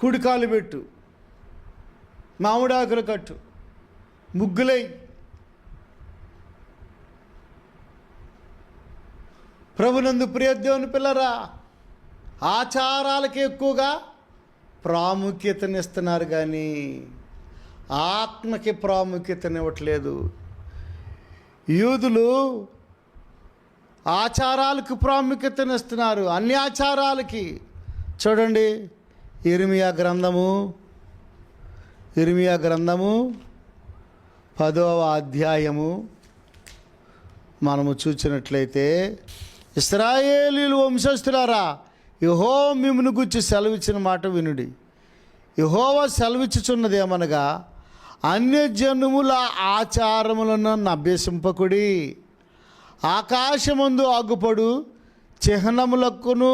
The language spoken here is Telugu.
కుడికాలు పెట్టు, మామిడాకులు కట్టు, ముగ్గులై. ప్రభునందు ప్రియ దేవుని పిల్లరా, ఆచారాలకి ఎక్కువగా ప్రాముఖ్యతనిస్తున్నారు కానీ ఆత్మకి ప్రాముఖ్యతనివ్వట్లేదు. యూదులు ఆచారాలకు ప్రాముఖ్యతనిస్తున్నారు, అన్ని ఆచారాలకి. చూడండి, ఇర్మియా గ్రంథము 10వ అధ్యాయము మనము చూసినట్లయితే, ఇశ్రాయేలీయుల వంశస్థులారా, యెహోవా మిమ్మును గూర్చి సెలవిచ్చిన మాట వినుడి. యెహోవా సెలవిచ్చుచున్నదేమనగా, అన్యజనముల ఆచారములను అభ్యసింపకుడి. ఆకాశమందు ఆగుపడు చిహ్నములకును